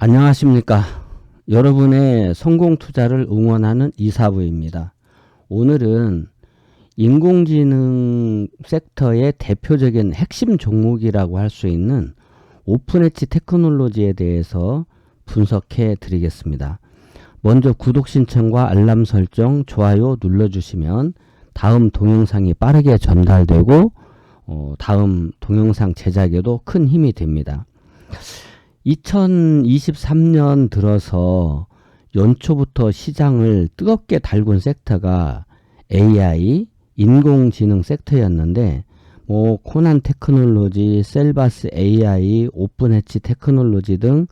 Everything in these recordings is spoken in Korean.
안녕하십니까. 여러분의 성공 투자를 응원하는 이사부입니다. 오늘은 인공지능 섹터의 대표적인 핵심 종목이라고 할 수 있는 오픈엣지 테크놀로지에 대해서 분석해 드리겠습니다. 먼저 구독 신청과 알람 설정, 좋아요 눌러주시면 다음 동영상이 빠르게 전달되고 다음 동영상 제작에도 큰 힘이 됩니다. 2023년 들어서 연초부터 시장을 뜨겁게 달군 섹터가 AI, 인공지능 섹터였는데 코난 테크놀로지, 셀바스 AI, 오픈엣지 테크놀로지 등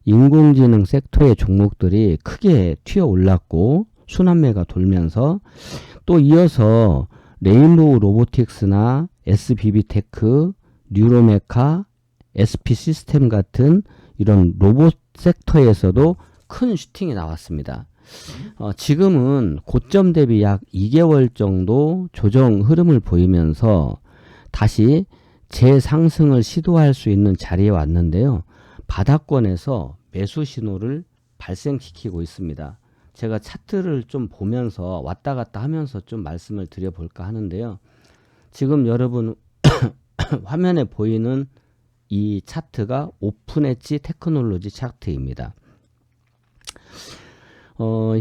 인공지능 섹터의 종목들이 크게 튀어 올랐고 순환매가 돌면서 또 이어서 레인보우 로보틱스나 SBB테크, 뉴로메카, SP시스템 같은 이런 로봇 섹터에서도 큰 슈팅이 나왔습니다. 지금은 고점 대비 약 2개월 정도 조정 흐름을 보이면서 다시 재상승을 시도할 수 있는 자리에 왔는데요. 바닥권에서 매수 신호를 발생시키고 있습니다. 제가 차트를 좀 보면서 왔다 갔다 하면서 좀 말씀을 드려볼까 하는데요. 지금 여러분 화면에 보이는 이 차트가 오픈엣지 테크놀로지 차트입니다.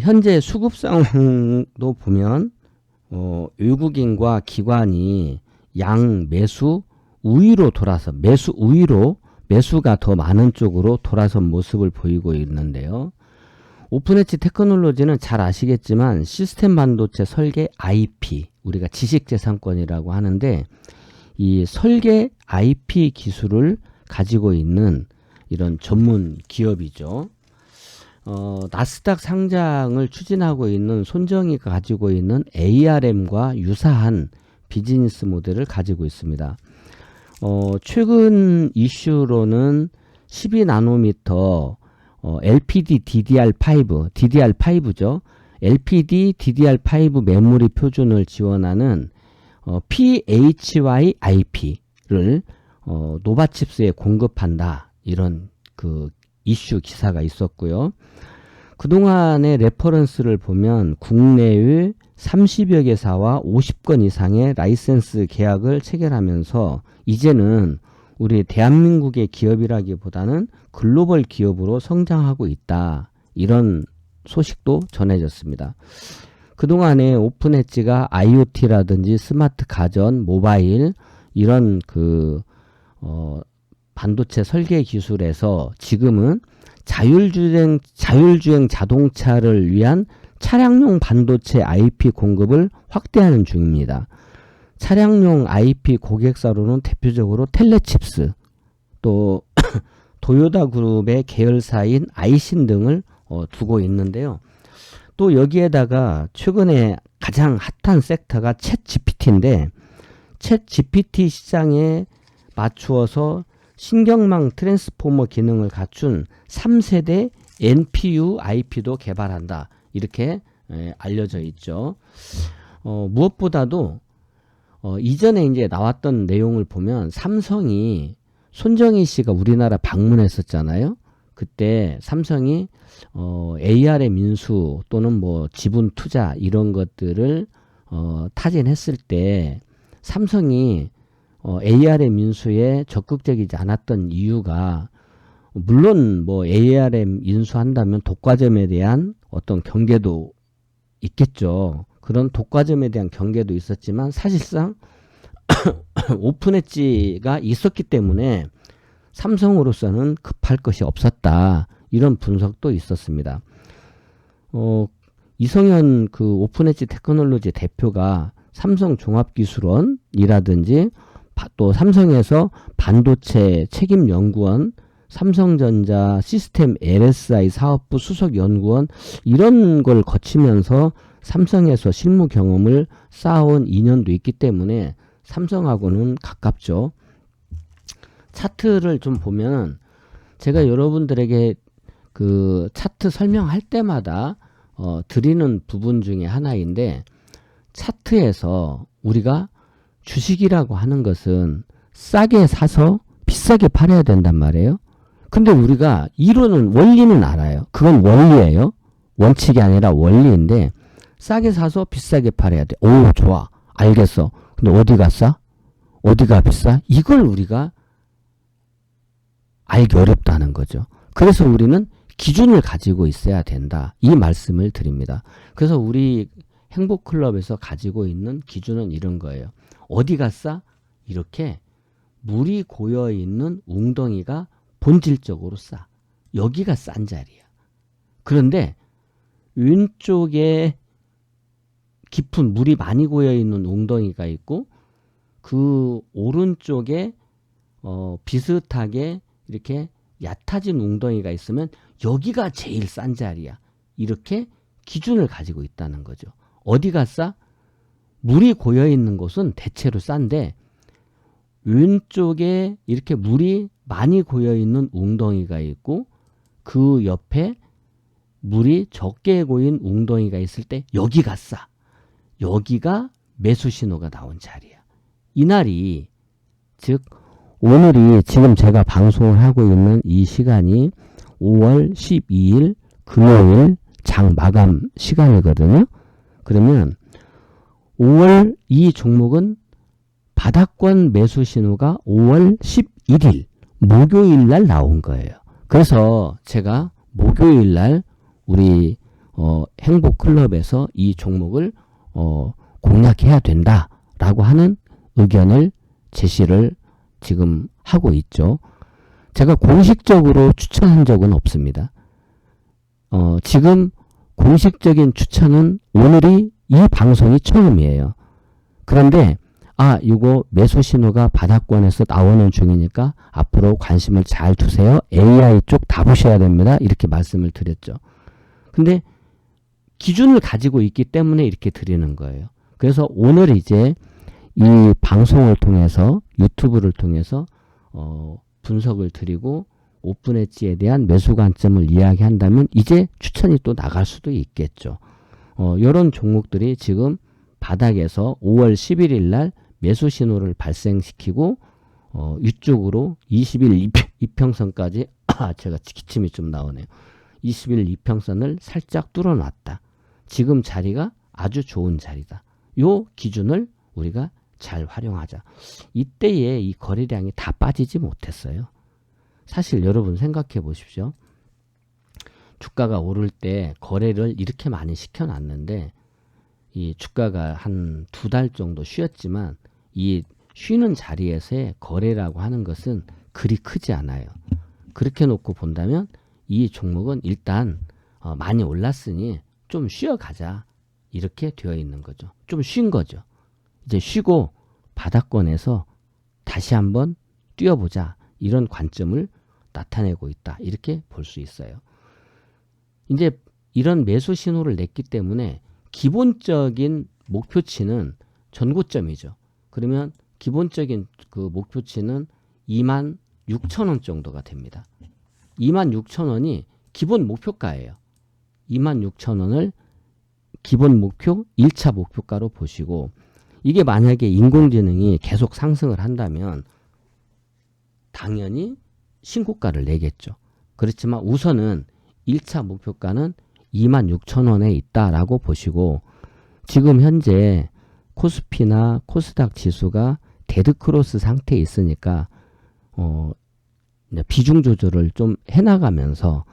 현재 수급 상황도 보면 외국인과 기관이 양 매수 우위로 돌아서 매수가 더 많은 쪽으로 돌아선 모습을 보이고 있는데요. 오픈엣지 테크놀로지는 잘 아시겠지만 시스템 반도체 설계 IP, 우리가 지식재산권이라고 하는데 이 설계 IP 기술을 가지고 있는 이런 전문 기업이죠. 나스닥 상장을 추진하고 있는 손정이가 가지고 있는 ARM과 유사한 비즈니스 모델을 가지고 있습니다. 최근 이슈로는 12나노미터 LPD DDR5죠. LPD DDR5 메모리 표준을 지원하는 PHYIP를 노바칩스에 공급한다. 이런 그 이슈 기사가 있었고요. 그동안의 레퍼런스를 보면 국내의 30여 개사와 50건 이상의 라이센스 계약을 체결하면서 이제는 우리 대한민국의 기업이라기보다는 글로벌 기업으로 성장하고 있다. 이런 소식도 전해졌습니다. 그동안에 오픈엣지가 IoT라든지 스마트 가전, 모바일 이런 반도체 설계 기술에서 지금은 자율주행 자동차를 위한 차량용 반도체 IP 공급을 확대하는 중입니다. 차량용 IP 고객사로는 대표적으로 텔레칩스, 또 도요타 그룹의 계열사인 아이신 등을 두고 있는데요. 또 여기에다가 최근에 가장 핫한 섹터가 챗GPT인데 챗GPT 시장에 맞추어서 신경망 트랜스포머 기능을 갖춘 3세대 NPU IP도 개발한다. 이렇게 알려져 있죠. 무엇보다도 이전에 이제 나왔던 내용을 보면 삼성이 손정희 씨가 우리나라 방문했었잖아요. 그때 삼성이 ARM 인수 또는 뭐 지분 투자 이런 것들을 타진했을 때 삼성이 ARM 인수에 적극적이지 않았던 이유가 물론 뭐 ARM 인수한다면 독과점에 대한 어떤 경계도 있겠죠. 그런 독과점에 대한 경계도 있었지만 사실상 오픈엣지가 있었기 때문에 삼성으로서는 급할 것이 없었다. 이런 분석도 있었습니다. 이성현 그 오픈엣지 테크놀로지 대표가 삼성종합기술원이라든지 또 삼성에서 반도체 책임연구원, 삼성전자 시스템 LSI 사업부 수석연구원 이런 걸 거치면서 삼성에서 실무 경험을 쌓아온 인연도 있기 때문에 삼성하고는 가깝죠. 차트를 좀 보면 제가 여러분들에게 그 차트 설명할 때마다 드리는 부분 중에 하나인데 차트에서 우리가 주식이라고 하는 것은 싸게 사서 비싸게 팔아야 된단 말이에요. 근데 우리가 이론은 원리는 알아요. 그건 원리예요. 원칙이 아니라 원리인데 싸게 사서 비싸게 팔아야 돼. 오, 좋아. 알겠어. 근데 어디가 싸? 어디가 비싸? 이걸 우리가 알기 어렵다는 거죠. 그래서 우리는 기준을 가지고 있어야 된다. 이 말씀을 드립니다. 그래서 우리 행복클럽에서 가지고 있는 기준은 이런 거예요. 어디가 싸? 이렇게 물이 고여 있는 웅덩이가 본질적으로 싸. 여기가 싼 자리야. 그런데 왼쪽에 깊은 물이 많이 고여 있는 웅덩이가 있고 그 오른쪽에 비슷하게 이렇게 얕아진 웅덩이가 있으면 여기가 제일 싼 자리야. 이렇게 기준을 가지고 있다는 거죠. 어디가 싸? 물이 고여 있는 곳은 대체로 싼데 왼쪽에 이렇게 물이 많이 고여 있는 웅덩이가 있고 그 옆에 물이 적게 고인 웅덩이가 있을 때 여기가 싸. 여기가 매수 신호가 나온 자리야. 이날이 즉 오늘이 지금 제가 방송을 하고 있는 이 시간이 5월 12일 금요일 장 마감 시간이거든요. 그러면 5월 이 종목은 바닥권 매수 신호가 5월 11일 목요일 날 나온 거예요. 그래서 제가 목요일 날 우리 행복클럽에서 이 종목을 공략해야 된다라고 하는 의견을 제시를 지금 하고 있죠. 제가 공식적으로 추천한 적은 없습니다. 지금 공식적인 추천은 오늘이 이 방송이 처음이에요. 그런데 이거 매수 신호가 바닥권에서 나오는 중이니까 앞으로 관심을 잘 두세요. AI 쪽 다 보셔야 됩니다. 이렇게 말씀을 드렸죠. 근데 기준을 가지고 있기 때문에 이렇게 드리는 거예요. 그래서 오늘 이제 이 방송을 통해서 유튜브를 통해서 분석을 드리고 오픈 엣지에 대한 매수 관점을 이야기한다면 이제 추천이 또 나갈 수도 있겠죠. 이런 종목들이 지금 바닥에서 5월 11일 날 매수 신호를 발생시키고 이쪽으로 20일 이평선까지 제가 기침이 좀 나오네요. 20일 이평선을 살짝 뚫어놨다. 지금 자리가 아주 좋은 자리다. 요 기준을 우리가 잘 활용하자. 이때에 이 거래량이 다 빠지지 못했어요. 사실 여러분 생각해 보십시오. 주가가 오를 때 거래를 이렇게 많이 시켜놨는데 이 주가가 한 2달 정도 쉬었지만 이 쉬는 자리에서의 거래라고 하는 것은 그리 크지 않아요. 그렇게 놓고 본다면 이 종목은 일단 많이 올랐으니 좀 쉬어가자. 이렇게 되어 있는 거죠. 좀 쉰 거죠. 이제 쉬고 바닥권에서 다시 한번 뛰어보자. 이런 관점을 나타내고 있다. 이렇게 볼 수 있어요. 이제 이런 매수 신호를 냈기 때문에 기본적인 목표치는 전고점이죠. 그러면 기본적인 그 목표치는 26,000원 정도가 됩니다. 26,000원이 기본 목표가예요. 26,000원을 기본 목표 1차 목표가로 보시고 이게 만약에 인공지능이 계속 상승을 한다면 당연히 신고가를 내겠죠. 그렇지만 우선은 1차 목표가는 26,000원에 있다라고 보시고 지금 현재 코스피나 코스닥 지수가 데드크로스 상태에 있으니까 비중 조절을 좀 해나가면서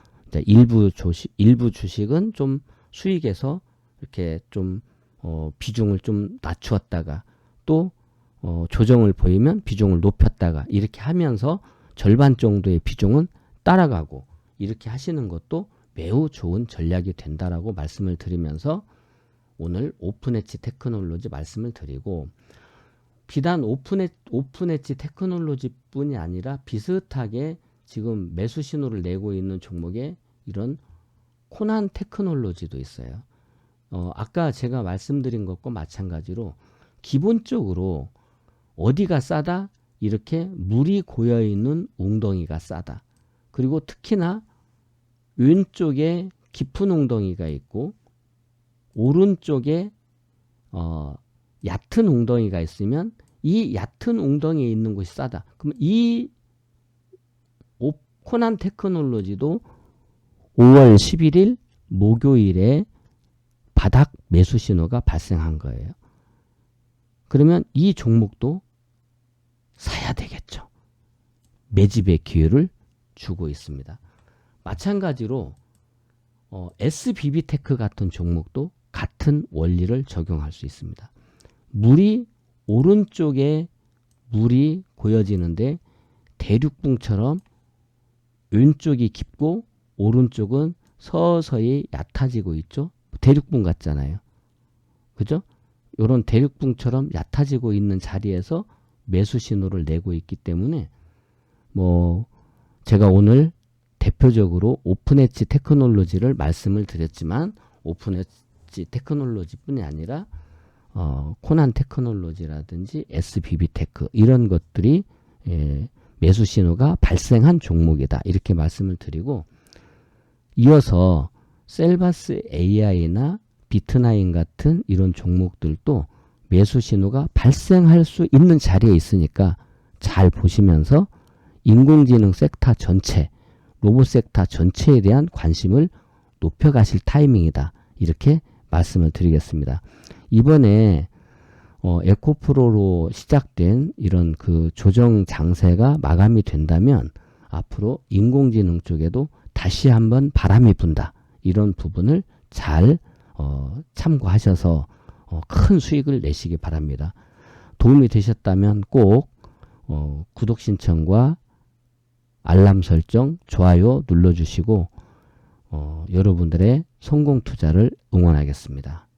일부 주식은 좀 수익에서 이렇게 좀 비중을 좀 낮추었다가 또 조정을 보이면 비중을 높였다가 이렇게 하면서 절반 정도의 비중은 따라가고 이렇게 하시는 것도 매우 좋은 전략이 된다라고 말씀을 드리면서 오늘 오픈 엣지 테크놀로지 말씀을 드리고 비단 오픈 엣지 테크놀로지 뿐이 아니라 비슷하게 지금 매수 신호를 내고 있는 종목에 이런 코난 테크놀로지도 있어요. 아까 제가 말씀드린 것과 마찬가지로 기본적으로 어디가 싸다? 이렇게 물이 고여있는 웅덩이가 싸다. 그리고 특히나 왼쪽에 깊은 웅덩이가 있고 오른쪽에 얕은 웅덩이가 있으면 이 얕은 웅덩이에 있는 곳이 싸다. 그럼 이 코난 테크놀로지도 5월 11일 목요일에 바닥 매수 신호가 발생한 거예요. 그러면 이 종목도 사야 되겠죠. 매집의 기회를 주고 있습니다. 마찬가지로 SBB테크 같은 종목도 같은 원리를 적용할 수 있습니다. 물이 오른쪽에 물이 고여지는데 대륙붕처럼 왼쪽이 깊고 오른쪽은 서서히 얕아지고 있죠. 대륙붕 같잖아요. 그죠? 이런 대륙붕처럼 얕아지고 있는 자리에서 매수 신호를 내고 있기 때문에 제가 오늘 대표적으로 오픈엣지 테크놀로지를 말씀을 드렸지만 오픈엣지 테크놀로지뿐이 아니라 코난 테크놀로지라든지 SBB테크 이런 것들이 매수 신호가 발생한 종목이다. 이렇게 말씀을 드리고 이어서 셀바스 AI나 비트나인 같은 이런 종목들도 매수 신호가 발생할 수 있는 자리에 있으니까 잘 보시면서 인공지능 섹터 전체, 로봇 섹터 전체에 대한 관심을 높여가실 타이밍이다. 이렇게 말씀을 드리겠습니다. 이번에 에코프로로 시작된 이런 그 조정 장세가 마감이 된다면 앞으로 인공지능 쪽에도 다시 한번 바람이 분다. 이런 부분을 잘 참고하셔서 큰 수익을 내시기 바랍니다. 도움이 되셨다면 꼭 구독 신청과 알람 설정, 좋아요 눌러주시고 여러분들의 성공 투자를 응원하겠습니다.